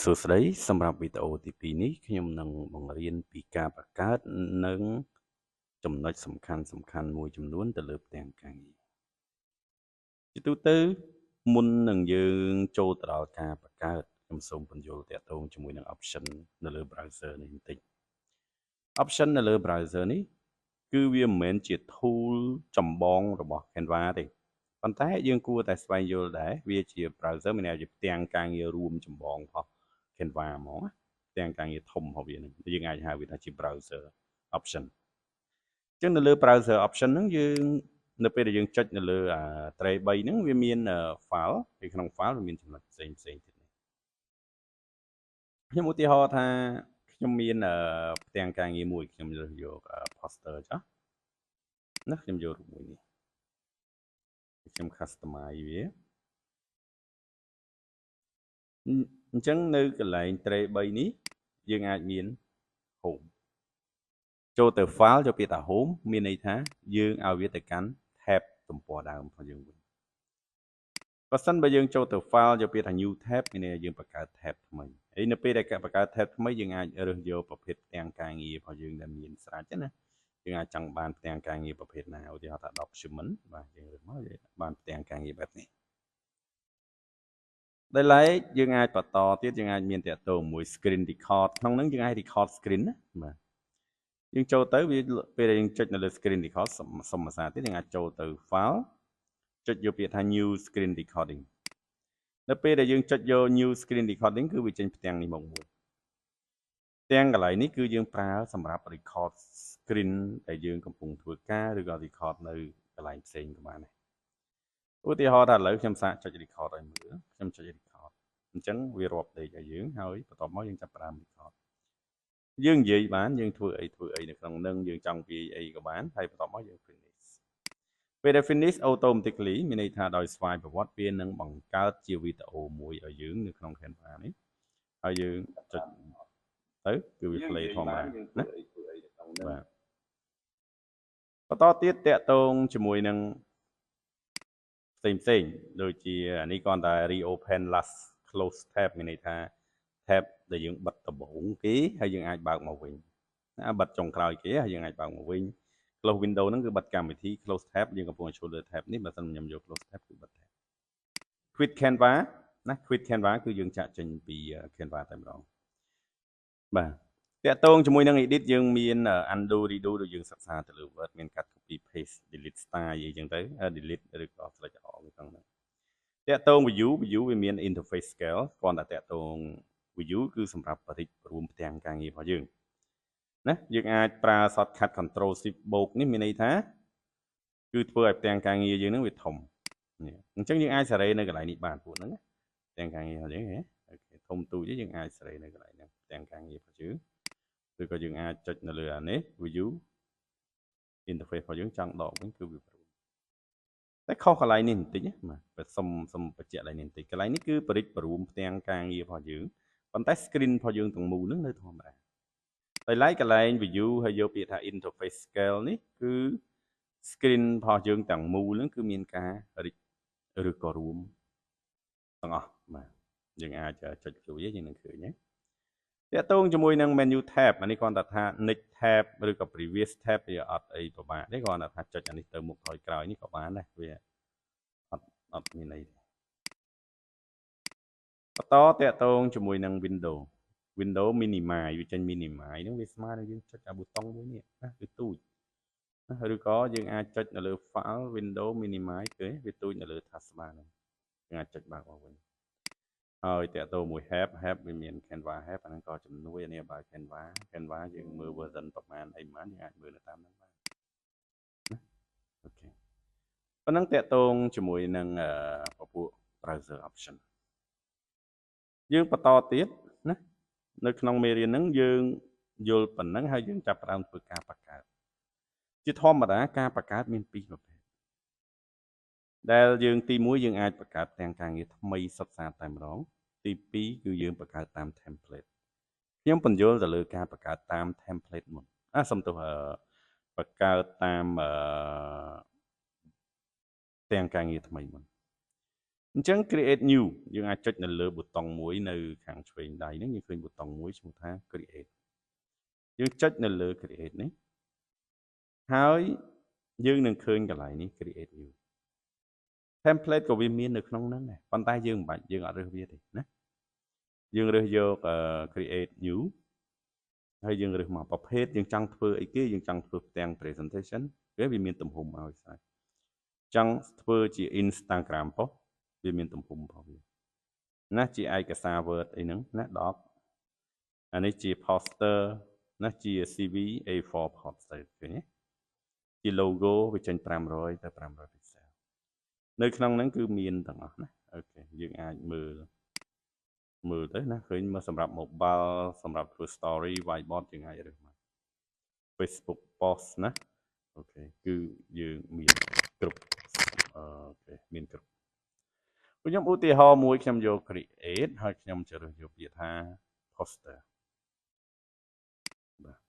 សួស្តីសម្រាប់វីដេអូទី2នេះខ្ញុំនឹងបង្រៀនពីការបង្កើតនិងចំណុចសំខាន់មួយចំនួនទៅលើផ្ទាំងការងារជាទូទៅមុននឹងយើងចូលទៅដល់ការបង្កើតខ្ញុំសូមពន្យល់ទាក់ទងជាមួយនឹង option នៅលើ browser នេះបន្តិច option នៅលើ browser នេះគឺវាមិនមែនជា tool ចម្បងរបស់ Canva ទេប៉ុន្តែយើងគួរតែស្វែងយល់ដែរវាជា browser មានន័យថាផ្ទាំងការងាររួមចម្បងរបស់ Canva ហ្មងផ្ទាំងការងារធំរបស់វានឹងយើងអាចហៅវាថាជា browser option អញ្ចឹងនៅលើ browser option ហ្នឹងយើងនៅពេលដែលយើងចុចនៅលើ tray 3ហ្នឹងវាមាន file ហើយក្នុង file វាមានចំណុចផ្សេងទៀតខ្ញុំឧទាហរណ៍ថាខ្ញុំមានផ្ទាំងការងារមួយខ្ញុំរើសយក poster ចុះណាខ្ញុំយករូបមួយនេះខ្ញុំ customize វាអញ្ចឹងនៅកន្លែង tray 3នេះយើងអាចមាន home ចូលទៅ file ចូលពាក្យថា home មានន័យថាយើងឲ្យវាទៅកាន់ tab ទំព័រដើមរបស់យើងវិញបើសិនបើយើងចូលទៅ file យកពាក្យថា new tab មានន័យថាយើងបង្កើត tab ថ្មីហើយនៅពេលដែលបង្កើត tab ថ្មីយើងអាចរើសយកប្រភេទផ្ទាំងការងាររបស់យើងដែលមានស្រេចណាយើងអាចចង់បានផ្ទាំងការងារប្រភេទណាឧទាហរណ៍ថា document បាទយើងរើសមកបានផ្ទាំងការងារបែបនេះដោយឡែកយើងអាចបន្តទៀតយើងអាចមានតាក់ទងមួយ screen record ក្នុងហ្នឹងយើងអាច record screen ណាបាទយើងចូលទៅវាពេលដែលយើងចុចនៅលើ screen record សុំភាសាទៀតយើងអាចចូលទៅ file ចុចយកពាក្យថា new screen recording នៅពេលដែលយើងចុចយក new screen recording គឺវាចេញផ្ទាំងនេះមកមួយផ្ទាំងកន្លែងនេះគឺយើងប្រើសម្រាប់ record screen ដែលយើងកំពុងធ្វើការឬក៏ record នៅកន្លែងផ្សេងក៏បានដែរឧទាហរណ៍ថាឥឡូវខ្ញុំសាកចុច record ឲ្យមើលខ្ញុំចុច record អញ្ចឹងវារាប់ដេកឲ្យយើងហើយបន្ទាប់មកយើងចាប់ផ្ដើម record យើងនិយាយបានយើងធ្វើអីនៅក្នុងនឹងយើងចង់និយាយអីក៏បានហើយបន្ទាប់មកយើង finish ពេលដែល finish automatically មានន័យថាដោយស្វ័យប្រវត្តិវានឹងបង្កើតជាវីដេអូមួយឲ្យយើងនៅក្នុង Canva នេះហើយយើងចុចទៅគឺវា play ធម្មតាណាបាទបន្តទៀតតាក់ទងជាមួយនឹងផ្សេងដូចជានេះគ្រាន់តែ reopen last close tab មានន័យថា tab ដែលយើងបិទដំបូងគេហើយយើងអាចបើកមកវិញណាបិទចុងក្រោយគេហើយយើងអាចបើកមកវិញ close window ហ្នឹងគឺបិទកម្មវិធី close tab យើងកំពុងចូលលើ tab នេះបើមិនខ្ញុំយក close tab គឺបិទ tab quit Canva ណា quit Canva គឺយើងចាក់ចេញពី Canva តែម្ដងបាទតាក់ទងជាមួយនឹង edit យើងមាន undo redo ដូចយើងសិក្សាទៅលើ Word មានកាត់ copy paste delete style អីចឹងទៅ delete ឬក៏ select all ក្នុងហ្នឹងតាក់ទង view វាមាន interface scale គ្រាន់តែតាក់ទង view គឺសម្រាប់បរិច្ឆេទរួមផ្ទាំងការងាររបស់យើងណាយើងអាចប្រើ shortcut control shift បូកនេះមានន័យថាគឺធ្វើឲ្យផ្ទាំងការងារយើងហ្នឹងវាធំអញ្ចឹងយើងអាចសេរីនៅកន្លែងនេះបានពួកហ្នឹងផ្ទាំងការងាររបស់យើងអូខេធំទូចយើងអាចសេរីនៅកន្លែងហ្នឹងផ្ទាំងការងាររបស់យើងឬក៏យើងអាចចុចនៅលើអានេះ view interface របស់យើងចង់ដកវិញគឺវាប្រួលតែខុសកន្លែងនេះបន្តិចណាបាទសុំបញ្ជាក់កន្លែងនេះបន្តិចកន្លែងនេះគឺបរិច្ឆេទរួមផ្ទាំងការងាររបស់យើងប៉ុន្តែ screen របស់យើងទាំងមូលហ្នឹងនៅធម្មតាដោយឡែកកន្លែង view ហើយយកពាក្យថា interface scale នេះគឺ screen របស់យើងទាំងមូលហ្នឹងគឺមានការរិចឬក៏រួមទាំងអស់បាទយើងអាចចុចជួយយើងនឹងឃើញណាតាក់ទងជាមួយនឹង menu tab អានេះគ្រាន់តែថា next tab ឬក៏ previous tab វាអត់អីពិបាកទេគ្រាន់តែថាចុចអានេះទៅមុខថយក្រោយនេះក៏បានដែរវាអត់មានអីបន្តតាក់ទងជាមួយនឹង window minimize វាចេញ minimize ហ្នឹងវាស្មើនឹងយើងចុចអាប៊ូតុងមួយនេះណាគឺទូចឬក៏យើងអាចចុចនៅលើ file window minimize គេវាទូចនៅលើ taskbar ហ្នឹងយើងអាចចុចបើកមកវិញហើយតាក់ទងមួយ help វាមាន Canva help អាហ្នឹងក៏ជំនួយអានេះបើ Canva យើងមើល version ប្រហែលអីប្រហែលយើងអាចមើលនៅតាមហ្នឹងបានណាអូខេប៉ុណ្ណឹងតាក់ទងជាមួយនឹងពពួក browser option យើងបន្តទៀតណានៅក្នុងមេរៀនហ្នឹងយើងយល់ប៉ុណ្ណឹងហើយយើងចាប់ផ្ដើមធ្វើការបង្កើតជាធម្មតាការបង្កើតមានពីរប្រភេទដែលយើងទី1យើងអាចបង្កើតទាំងការងារថ្មីសុទ្ធសាធតែម្ដងទី2គឺយើងបង្កើតតាម template ខ្ញុំបញ្យល់ទៅលើការបង្កើតតាម template មុនសុំទោសបង្កើតតាមទាំងការងារថ្មីមុន ចឹង create new យើងអាចចុចនៅលើប៊ូតុងមួយនៅខាងឆ្វេងដៃហ្នឹងយើងឃើញប៊ូតុងមួយឈ្មោះថា create យើងចុចនៅលើ create នេះហើយយើងនឹងឃើញកន្លែងនេះ create new template ក៏វាមាននៅក្នុងហ្នឹងដែរប៉ុន្តែយើងមិនបាច់យើងអត់រើសវាទេណាយើងរើសយក create new ហើយយើងរើសមកប្រភេទយើងចង់ធ្វើអីគេយើងចង់ធ្វើផ្ទាំង presentation វាមានទំហំឲ្យស្អាតចង់ធ្វើជា Instagram post វាមានទំហំរបស់វាណាជាឯកសារ Word អីហ្នឹងណា10អានេះជា poster ណាជា CV A4 poster ឃើញទេជា logo វាចេញ500ទៅ500 pixel នៅក្នុងហ្នឹងគឺមានទាំងអស់ណាអូខេយើងអាចមើលទៅណាឃើញមកសម្រាប់ mobile សម្រាប់ធ្វើ story whiteboard យើងអាចរើសមក Facebook post ណាអូខេគឺយើងមានគ្រប់អូខេមានគ្រប់ខ្ញុំឧទាហរណ៍មួយខ្ញុំយក create ហើយខ្ញុំจะរើសយកពាក្យថា poster បាទ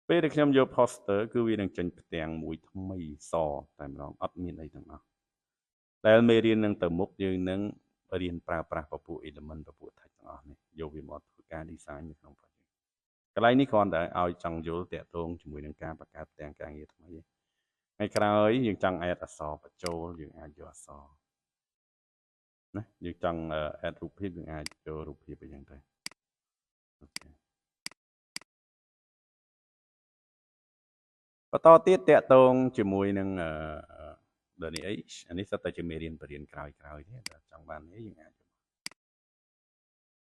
ពេលដែលខ្ញុំយក poster គឺវានឹងចេញផ្ទាំងមួយថ្មីសតែម្ដងអត់មានអីទាំងអស់ដែលមេរៀននឹងទៅមុខយើងនឹងរៀនប្រើប្រាស់ពពួក element ពពួក text ទាំងអស់នេះយកវាមកធ្វើការ design នៅក្នុង project កន្លែងនេះគ្រាន់តែឲ្យចង់យល់តាក់ទងជាមួយនឹងការបង្កើតផ្ទាំងការងារថ្មីហើយក្រោយយើងចង់ add អក្សរបញ្ចូលយើងអាចយកអក្សរណាយើងចង់ add រូបភាពយើងអាចចូលរូបភាពអីចឹងទៅអូខេបន្តទៀតតាក់ទងជាមួយនឹងlineage អានេះសិតតែជាមេរៀនបរិញ្ញាក្រោយទេតែចង់បាននេះយើងអាច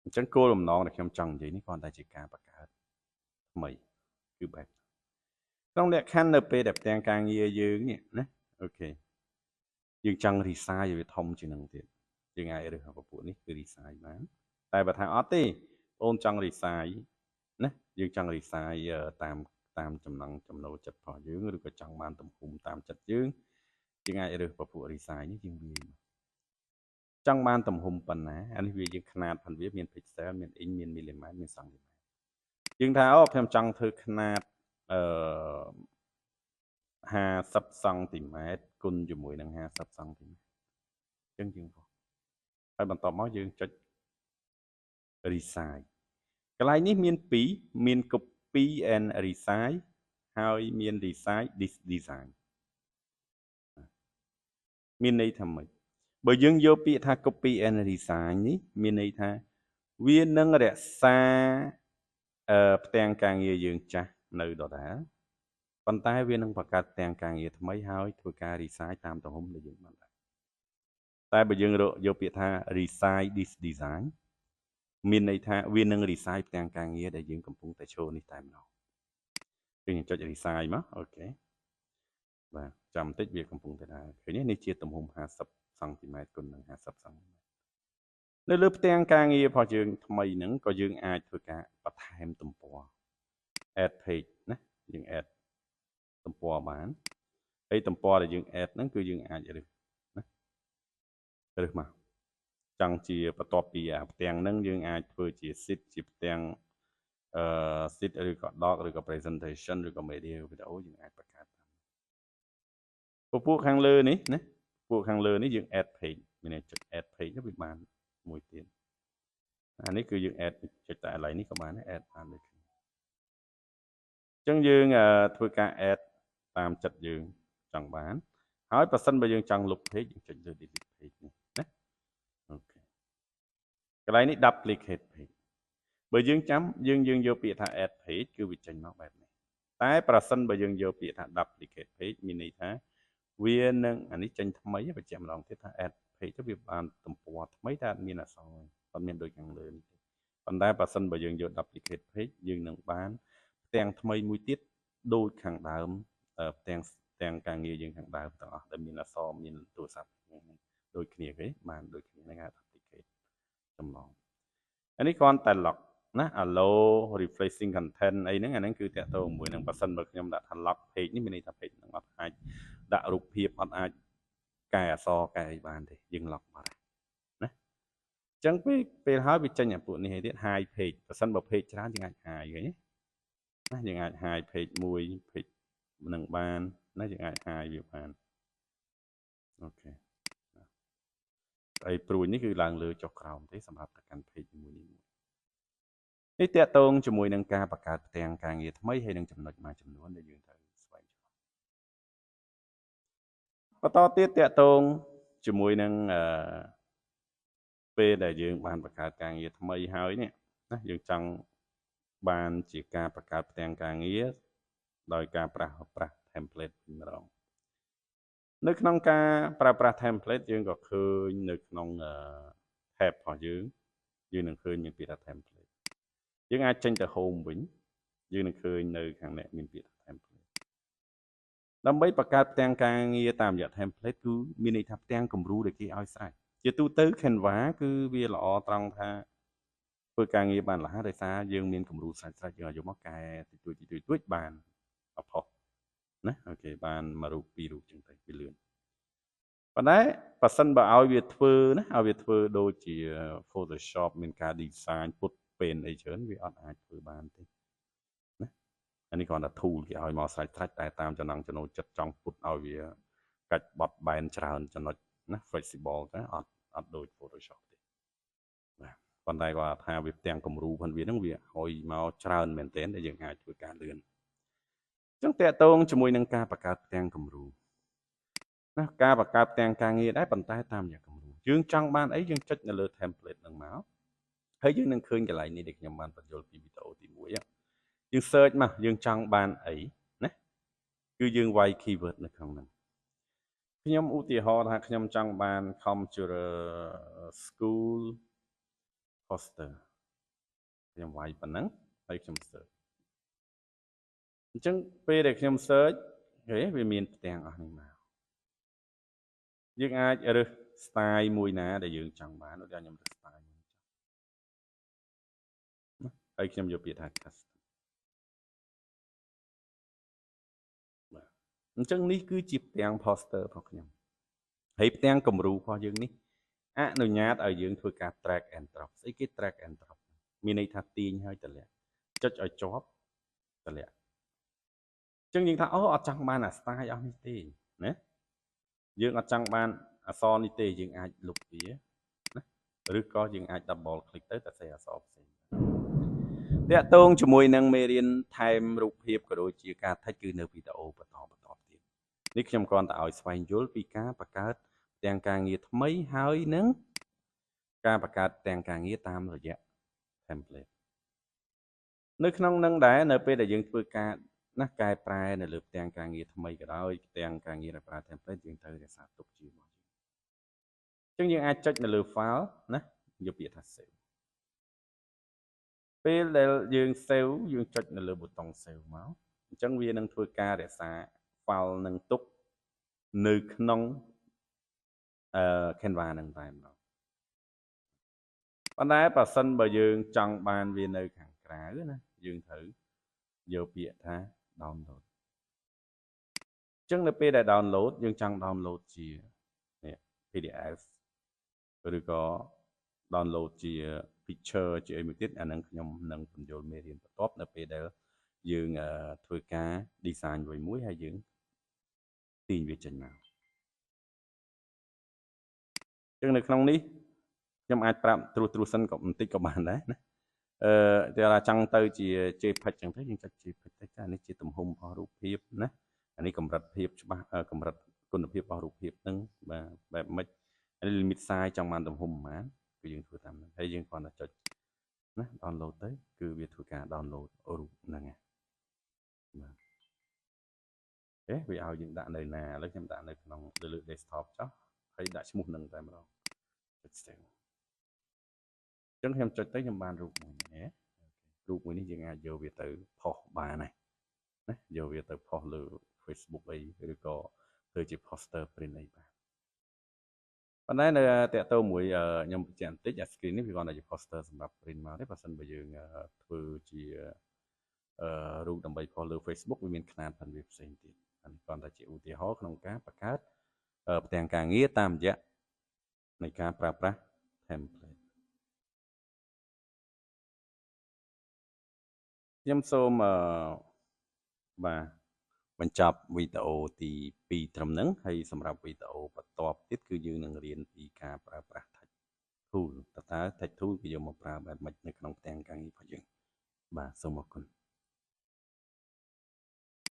អញ្ចឹងគោលបំណងដែលខ្ញុំចង់និយាយនេះគ្រាន់តែជាការបង្កើតថ្មីគឺបែបក្នុងលក្ខខណ្ឌនៅពេលដែលផ្ទាំងការងារយើងនេះណាអូខេយើងចង់ resize ឲ្យវាធំជាងនឹងទៀតយើងអាចរើសពពួកនេះគឺ resize បានតែបើថាអត់ទេអូនចង់ resize ណាយើងចង់ resize តាមចំណង់ចំណូលចិត្តរបស់យើងឬក៏ចង់បានទំហំតាមចិត្តយើងអាចរើសពពួក resize នេះយើងវាចង់បានទំហំប៉ុណ្ណាអានេះវាយើងຂະຫນាតផងវាមាន pixel មាន inch មាន millimeter មាន centimeter យើងថាអូខ្ញុំចង់ធ្វើຂະຫນាត50 សង់ទីម៉ែត្រគុណជាមួយនឹង50 សង់ទីម៉ែត្រអញ្ចឹងយើងហើយបន្ទាប់មកយើងចុច resize កន្លែងនេះមាន2មាន copy and resize ហើយមាន resize this design មានន័យថាម៉េចបើយើងយកពាក្យថា copy and resize នេះមានន័យថាវានឹងរក្សាផ្ទាំងការងារយើងចាស់នៅដដែលប៉ុន្តែវានឹងបង្កើតផ្ទាំងការងារថ្មីហើយធ្វើការ resize តាមទំហំដែលយើងបានដាក់តែបើយើងយកពាក្យថា resize this design មានន័យថាវានឹង resize ផ្ទាំងការងារដែលយើងកំពុងតែឈរនេះតែម្ដងគឺយើងចុច resize មកអូខេបាទចាំបន្តិចវាកំពុងតែដើរឃើញនេះជាទំហំ50 សង់ទីម៉ែត្រគុណនឹង50 សង់ទីម៉ែត្រនៅលើផ្ទាំងការងាររបស់យើងថ្មីហ្នឹងក៏យើងអាចធ្វើការបន្ថែមទំព័រ add page ណាយើង add ទំព័របានហើយទំព័រដែលយើង add ហ្នឹងគឺយើងអាចរើសណារើសមកចង់ជាបន្ទាប់ពីផ្ទាំងហ្នឹងយើងអាចធ្វើជា sheet ជាផ្ទាំងsheet ឬក៏ doc ឬក៏ presentation ឬក៏ media video យើងអាចបង្កើតពពួកខាងលើនេះណាពួកខាងលើនេះយើង add page មានន័យចុច add page វាបានមួយទៀតអានេះគឺយើង add ចុចតែកន្លែងនេះក៏បានដែរ add បានដូចគ្នាអញ្ចឹងយើងធ្វើការ add តាមចិត្តយើងចង់បានហើយបើសិនបើយើងចង់លុប page យើងចុចលើ delete page នេះណាអូខេកន្លែងនេះ duplicate page បើយើងចាំយើងយកពាក្យថា add page គឺវាចេញមកបែបនេះតែប្រសិនបើយើងយកពាក្យថា duplicate page មានន័យថាវានឹងអានេះចេញថ្មីបញ្ជាក់ម្ដងទៀតថា add page ទៅវាបានទំព័រថ្មីតែអត់មានអក្សរអត់មានដូចខាងលើនេះទេប៉ុន្តែបើសិនបើយើងយក duplicate page យើងនឹងបានផ្ទាំងថ្មីមួយទៀតដូចខាងដើមផ្ទាំងការងារយើងខាងដើមទាំងអស់ដែលមានអក្សរមានទូរស័ព្ទដូចគ្នាគេបានដូចគ្នាហ្នឹងហៅ duplicate ចម្លងអានេះគ្រាន់តែ lock ណា allow refreshing content អីហ្នឹងអាហ្នឹងគឺតាក់ទងជាមួយនឹងបើសិនបើខ្ញុំដាក់ថា lock page នេះមានន័យថា page ហ្នឹងអត់អាចដាក់រូបភាពអត់អាចកែអក្សរកែអីបានទេយើង lock បាត់ណាអញ្ចឹងពេលហើយវាចេញអាពួកនេះឲ្យទៀត hide page បើសិនបើ page ច្រើនយើងអាច hide ឃើញណាយើងអាច hide page មួយ page នឹងបានណាយើងអាច hide វាបានអូខេ ហើយព្រួយនេះគឺឡើងលើចុះក្រោមទេសម្រាប់ទៅកាន់ page មួយនេះតាក់ទងជាមួយនឹងការបង្កើតផ្ទាំងការងារថ្មីហើយនឹងចំណុចមួយចំនួនដែលយើងត្រូវស្វែងរកបន្តទៀតតាក់ទងជាមួយនឹងពេលដែលយើងបានបង្កើតការងារថ្មីហើយនេះណាយើងចង់បានជាការបង្កើតផ្ទាំងការងារដោយការប្រើប្រាស់ template វិញម្ដងនៅក្នុងការប្រើប្រាស់ template យើងក៏ឃើញនៅក្នុង tab របស់យើងនឹងឃើញមានពាក្យថា template យើងអាចចេញទៅ home វិញយើងនឹងឃើញនៅខាងនេះមានពាក្យថា template ដើម្បីបង្កើតផ្ទាំងការងារតាមរយៈ template គឺមានន័យថាផ្ទាំងគំរូដែលគេឲ្យស្រេចជាទូទៅ Canva គឺវាល្អត្រង់ថាធ្វើការងារបានរហ័សដោយសារយើងមានគំរូស្រេចយើងយកមកកែតិចតួចបានអផុសណាអូខេបានមួយរូបពីររូបចឹងទៅវាលឿនប៉ុន្តែបើសិនបើឲ្យវាធ្វើណាឲ្យវាធ្វើដូចជា Photoshop មានការ design ពុតពេនអីច្រើនវាអត់អាចធ្វើបានទេណាអានេះគ្រាន់តែ tool គេឲ្យមកស្រេចតែតាមចំណង់ចំណូលចិត្តចង់ពុតឲ្យវាកាច់បត់បែនច្រើនចំណុចណា flexible ទៅអត់ដូច Photoshop ទេបាទប៉ុន្តែគាត់ថាវាផ្ទាំងគំរូផងវាហ្នឹងវាឲ្យមកច្រើនមែនទែនដែលយើងអាចធ្វើការលឿនអញ្ចឹងតកតងជាមួយនឹងការបង្កើតផ្ទាំងគំរូណាការបង្កើតផ្ទាំងការងារដែរប៉ុន្តែតាមរយៈគំរូយើងចង់បានអីយើងចុចនៅលើ template ហ្នឹងមកហើយយើងនឹងឃើញកន្លែងនេះដែលខ្ញុំបានបញ្យល់ពីវីដេអូទី1យើង search មកយើងចង់បានអីណាគឺយើងវាយ keyword នៅក្នុងហ្នឹងខ្ញុំឧទាហរណ៍ថាខ្ញុំចង់បាន computer school poster ខ្ញុំវាយប៉ុណ្ណឹងហើយខ្ញុំ search អញ្ចឹងពេលដែលខ្ញុំ search វាមានផ្ទាំងអស់នេះមកយើងអាចរើស style មួយណាដែលយើងចង់បានដូចខ្ញុំរើស style មួយចុះហើយខ្ញុំយកពាក្យថា custom បាទអញ្ចឹងនេះគឺជាផ្ទាំង poster របស់ខ្ញុំហើយផ្ទាំងគំរូរបស់យើងនេះអនុញ្ញាតឲ្យយើងធ្វើការ drag and drop ស្អីគេ drag and drop មានន័យថាទាញហើយតម្លាក់ចុចឲ្យជាប់តម្លាក់អញ្ចឹងយើងថាអូអត់ចង់បានអា style អស់នេះទេណាយើងអត់ចង់បានអក្សរនេះទេយើងអាចលុបវាណាឬក៏យើងអាច double click ទៅតែសេអក្សរផ្សេងតាក់ទងជាមួយនឹងមេរៀនថែមរូបភាពក៏ដូចជាការ text គឺនៅវីដេអូបន្តទៀតនេះខ្ញុំគ្រាន់តែឲ្យស្វែងយល់ពីការបង្កើតទាំងការងារថ្មីហើយនឹងការបង្កើតទាំងការងារតាមរយៈ template នៅក្នុងនឹងដែរនៅពេលដែលយើងធ្វើការណាកែប្រែនៅលើផ្ទាំងការងារថ្មីក៏ដោយផ្ទាំងការងារដែលប្រើ template យើងត្រូវរក្សាទុកជារបស់យើងអញ្ចឹងយើងអាចចុចនៅលើ file ណាយកពាក្យថា save ពេលដែលយើង save យើងចុចនៅលើប៊ូតុង save មកអញ្ចឹងវានឹងធ្វើការរក្សា file នឹងទុកនៅក្នុងCanva នឹងតែម្ដងប៉ុន្តែបើសិនបើយើងចង់បានវានៅខាងក្រៅណាយើងត្រូវយកពាក្យថា download អញ្ចឹងនៅពេលដែល download យើងចង់ download ជានេះ PDF ឬក៏ download ជា picture ជាអីមួយទៀតអាហ្នឹងខ្ញុំនឹងពន្យល់មេរៀនបន្ទាប់នៅពេលដែលយើងធ្វើការ design មួយហើយយើងទាញវាចេញមកអញ្ចឹងនៅក្នុងនេះខ្ញុំអាចប្រាប់ត្រួសសិនក៏បន្តិចក៏បានដែរណាតែថាចង់ទៅជា JPEG ចឹងទៅយើងចុច JPEG ទៅអានេះជាទំហំរបស់រូបភាពណាអានេះកម្រិតភាពច្បាស់កម្រិតគុណភាពរបស់រូបភាពហ្នឹងបាទបែបម៉េចអានេះ limit size ចង់បានទំហំប្រហែលគឺយើងធ្វើតាមហ្នឹងហើយយើងគ្រាន់តែចុចណា download ទៅគឺវាធ្វើការ download រូបហ្នឹងបាទវាឲ្យយើងដាក់នៅណាឥឡូវខ្ញុំដាក់នៅក្នុងលើ desktop ចុះហើយដាក់ឈ្មោះហ្នឹងតែម្ដងចុច save អញ្ចឹងខ្ញុំចុចទៅខ្ញុំបានរូបមួយនេះរូបមួយនេះយើងអាចយកវាទៅផុសបានណាយកវាទៅផុសលើ Facebook អីឬក៏ធ្វើជា poster print អីបានប៉ុន្តែនៅតាក់ទងមួយខ្ញុំបញ្ជាក់បន្តិចអា screen នេះវាគ្រាន់តែជា poster សម្រាប់ print មកទេបើសិនបើយើងធ្វើជារូបដើម្បីផុសលើ Facebook វាមានຂະຫນាតផងវាផ្សេងទៀតអានេះគ្រាន់តែជាឧទាហរណ៍ក្នុងការបង្កើតផ្ទាំងការងារតាមរយៈនៃការប្រើប្រាស់ template ខ្ញុំសូមបាទ បញ្ចប់វីដេអូទី2ត្រឹមហ្នឹងហើយសម្រាប់វីដេអូបន្ទាប់ទៀតគឺយើងនឹងរៀនពីការប្រើប្រាស់ text tool តើ text tool គឺយកមកប្រើបែបម៉េចនៅក្នុងផ្ទាំងការងាររបស់យើងបាទសូមអរគុណ